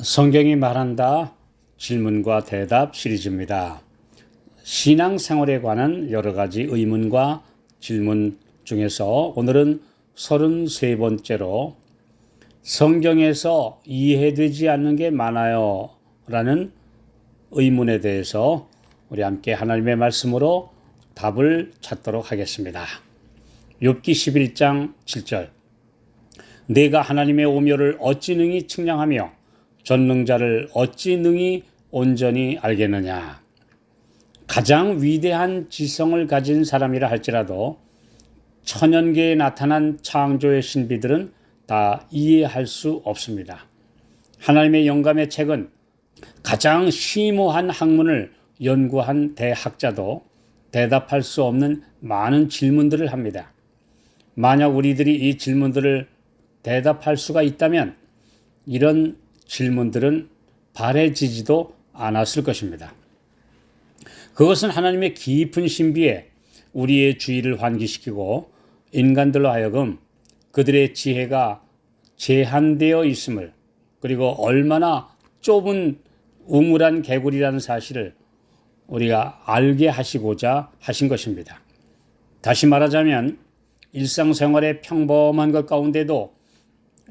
성경이 말한다 질문과 대답 시리즈입니다. 신앙생활에 관한 여러 가지 의문과 질문 중에서 오늘은 33번째로 성경에서 이해되지 않는 게 많아요 라는 의문에 대해서 우리 함께 하나님의 말씀으로 답을 찾도록 하겠습니다. 욥기 11장 7절 내가 하나님의 오묘를 어찌 능히 측량하며 전능자를 어찌 능히 온전히 알겠느냐. 가장 위대한 지성을 가진 사람이라 할지라도 천연계에 나타난 창조의 신비들은 다 이해할 수 없습니다. 하나님의 영감의 책은 가장 심오한 학문을 연구한 대학자도 대답할 수 없는 많은 질문들을 합니다. 만약 우리들이 이 질문들을 대답할 수가 있다면 이런 질문들은 바래지지도 않았을 것입니다. 그것은 하나님의 깊은 신비에 우리의 주의를 환기시키고 인간들로 하여금 그들의 지혜가 제한되어 있음을, 그리고 얼마나 좁은 우물한 개구리라는 사실을 우리가 알게 하시고자 하신 것입니다. 다시 말하자면 일상생활의 평범한 것 가운데도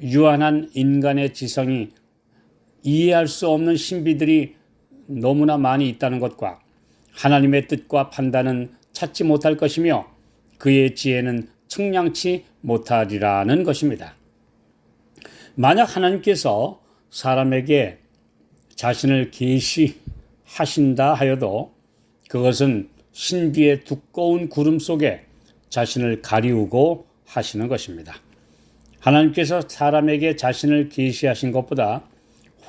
유한한 인간의 지성이 이해할 수 없는 신비들이 너무나 많이 있다는 것과 하나님의 뜻과 판단은 찾지 못할 것이며 그의 지혜는 측량치 못하리라는 것입니다. 만약 하나님께서 사람에게 자신을 계시하신다 하여도 그것은 신비의 두꺼운 구름 속에 자신을 가리우고 하시는 것입니다. 하나님께서 사람에게 자신을 계시하신 것보다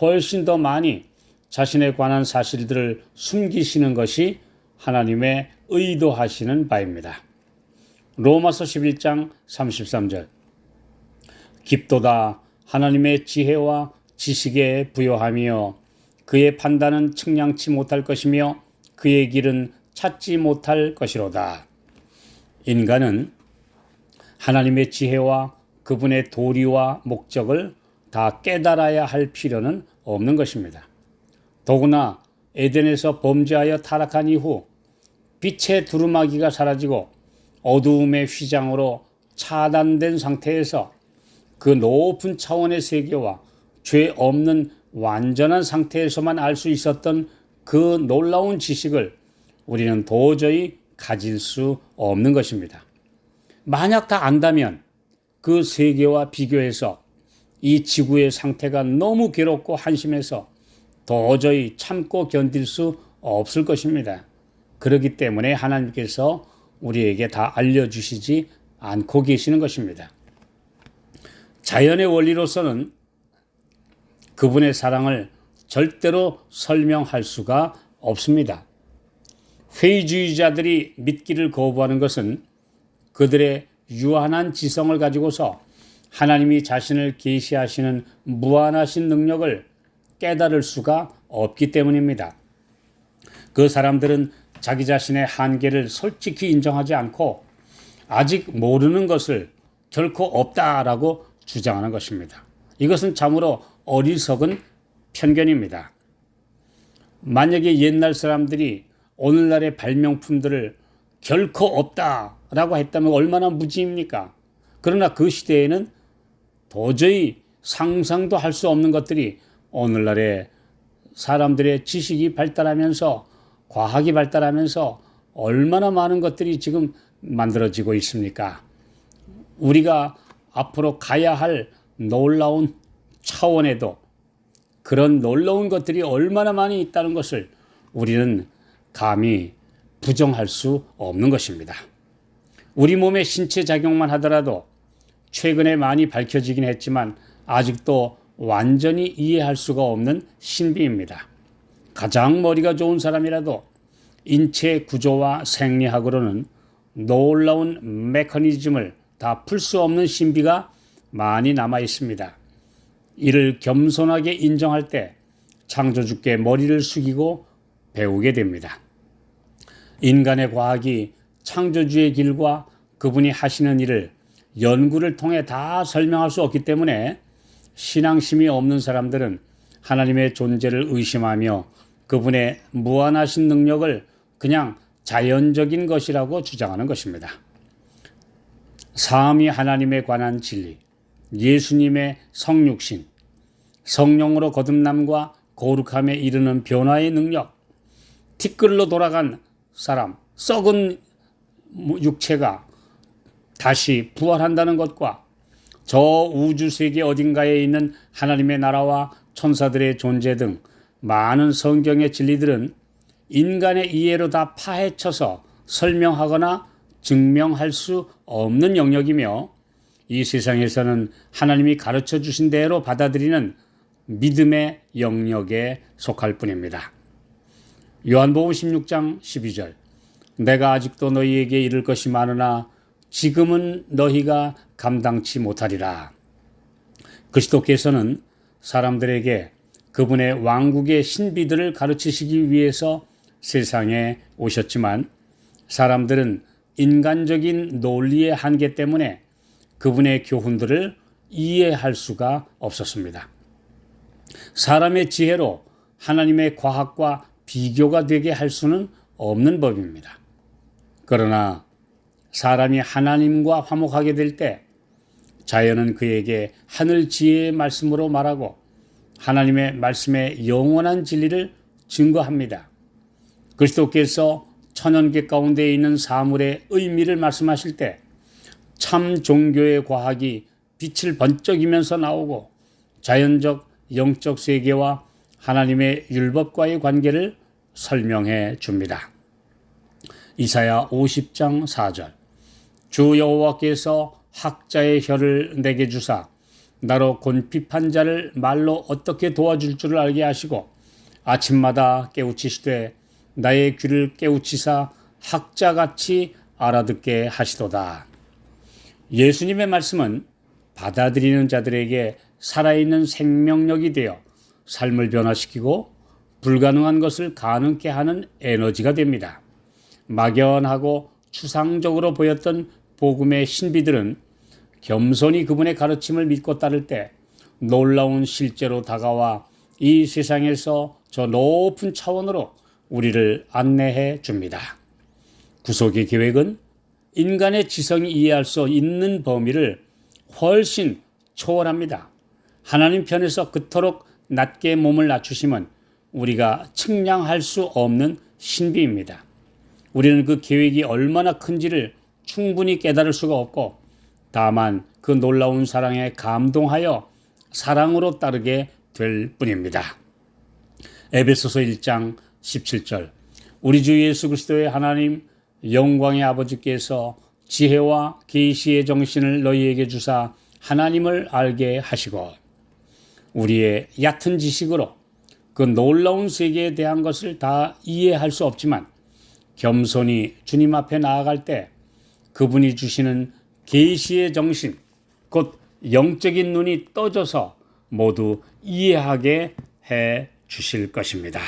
훨씬 더 많이 자신에 관한 사실들을 숨기시는 것이 하나님의 의도하시는 바입니다. 로마서 11장 33절 깊도다 하나님의 지혜와 지식에 부요하며 그의 판단은 측량치 못할 것이며 그의 길은 찾지 못할 것이로다. 인간은 하나님의 지혜와 그분의 도리와 목적을 다 깨달아야 할 필요는 없는 것입니다. 더구나 에덴에서 범죄하여 타락한 이후 빛의 두루마기가 사라지고 어두움의 휘장으로 차단된 상태에서 그 높은 차원의 세계와 죄 없는 완전한 상태에서만 알 수 있었던 그 놀라운 지식을 우리는 도저히 가질 수 없는 것입니다. 만약 다 안다면 그 세계와 비교해서 이 지구의 상태가 너무 괴롭고 한심해서 도저히 참고 견딜 수 없을 것입니다. 그렇기 때문에 하나님께서 우리에게 다 알려주시지 않고 계시는 것입니다. 자연의 원리로서는 그분의 사랑을 절대로 설명할 수가 없습니다. 회의주의자들이 믿기를 거부하는 것은 그들의 유한한 지성을 가지고서 하나님이 자신을 계시하시는 무한하신 능력을 깨달을 수가 없기 때문입니다. 그 사람들은 자기 자신의 한계를 솔직히 인정하지 않고 아직 모르는 것을 결코 없다라고 주장하는 것입니다. 이것은 참으로 어리석은 편견입니다. 만약에 옛날 사람들이 오늘날의 발명품들을 결코 없다라고 했다면 얼마나 무지입니까? 그러나 그 시대에는 도저히 상상도 할 수 없는 것들이 오늘날의 사람들의 지식이 발달하면서 과학이 발달하면서 얼마나 많은 것들이 지금 만들어지고 있습니까? 우리가 앞으로 가야 할 놀라운 차원에도 그런 놀라운 것들이 얼마나 많이 있다는 것을 우리는 감히 부정할 수 없는 것입니다. 우리 몸의 신체 작용만 하더라도 최근에 많이 밝혀지긴 했지만 아직도 완전히 이해할 수가 없는 신비입니다. 가장 머리가 좋은 사람이라도 인체 구조와 생리학으로는 놀라운 메커니즘을 다 풀 수 없는 신비가 많이 남아 있습니다. 이를 겸손하게 인정할 때 창조주께 머리를 숙이고 배우게 됩니다. 인간의 과학이 창조주의 길과 그분이 하시는 일을 연구를 통해 다 설명할 수 없기 때문에 신앙심이 없는 사람들은 하나님의 존재를 의심하며 그분의 무한하신 능력을 그냥 자연적인 것이라고 주장하는 것입니다. 삼위 하나님에 관한 진리, 예수님의 성육신, 성령으로 거듭남과 거룩함에 이르는 변화의 능력, 티끌로 돌아간 사람, 썩은 육체가 다시 부활한다는 것과 저 우주 세계 어딘가에 있는 하나님의 나라와 천사들의 존재 등 많은 성경의 진리들은 인간의 이해로 다 파헤쳐서 설명하거나 증명할 수 없는 영역이며 이 세상에서는 하나님이 가르쳐 주신 대로 받아들이는 믿음의 영역에 속할 뿐입니다. 요한복음 16장 12절 내가 아직도 너희에게 이를 것이 많으나 지금은 너희가 감당치 못하리라. 그리스도께서는 사람들에게 그분의 왕국의 신비들을 가르치시기 위해서 세상에 오셨지만 사람들은 인간적인 논리의 한계 때문에 그분의 교훈들을 이해할 수가 없었습니다. 사람의 지혜로 하나님의 과학과 비교가 되게 할 수는 없는 법입니다. 그러나 사람이 하나님과 화목하게 될 때 자연은 그에게 하늘 지혜의 말씀으로 말하고 하나님의 말씀의 영원한 진리를 증거합니다. 그리스도께서 천연계 가운데 있는 사물의 의미를 말씀하실 때 참 종교의 과학이 빛을 번쩍이면서 나오고 자연적 영적 세계와 하나님의 율법과의 관계를 설명해 줍니다. 이사야 50장 4절 주 여호와께서 학자의 혀를 내게 주사 나로 곤핍한 자를 말로 어떻게 도와줄 줄을 알게 하시고 아침마다 깨우치시되 나의 귀를 깨우치사 학자같이 알아듣게 하시도다. 예수님의 말씀은 받아들이는 자들에게 살아있는 생명력이 되어 삶을 변화시키고 불가능한 것을 가능케 하는 에너지가 됩니다. 막연하고 추상적으로 보였던 복음의 신비들은 겸손히 그분의 가르침을 믿고 따를 때 놀라운 실제로 다가와 이 세상에서 저 높은 차원으로 우리를 안내해 줍니다. 구속의 계획은 인간의 지성이 이해할 수 있는 범위를 훨씬 초월합니다. 하나님 편에서 그토록 낮게 몸을 낮추심은 우리가 측량할 수 없는 신비입니다. 우리는 그 계획이 얼마나 큰지를 충분히 깨달을 수가 없고 다만 그 놀라운 사랑에 감동하여 사랑으로 따르게 될 뿐입니다. 에베소서 1장 17절 우리 주 예수 그리스도의 하나님 영광의 아버지께서 지혜와 계시의 정신을 너희에게 주사 하나님을 알게 하시고 우리의 얕은 지식으로 그 놀라운 세계에 대한 것을 다 이해할 수 없지만 겸손히 주님 앞에 나아갈 때 그분이 주시는 계시의 정신, 곧 영적인 눈이 떠져서 모두 이해하게 해 주실 것입니다.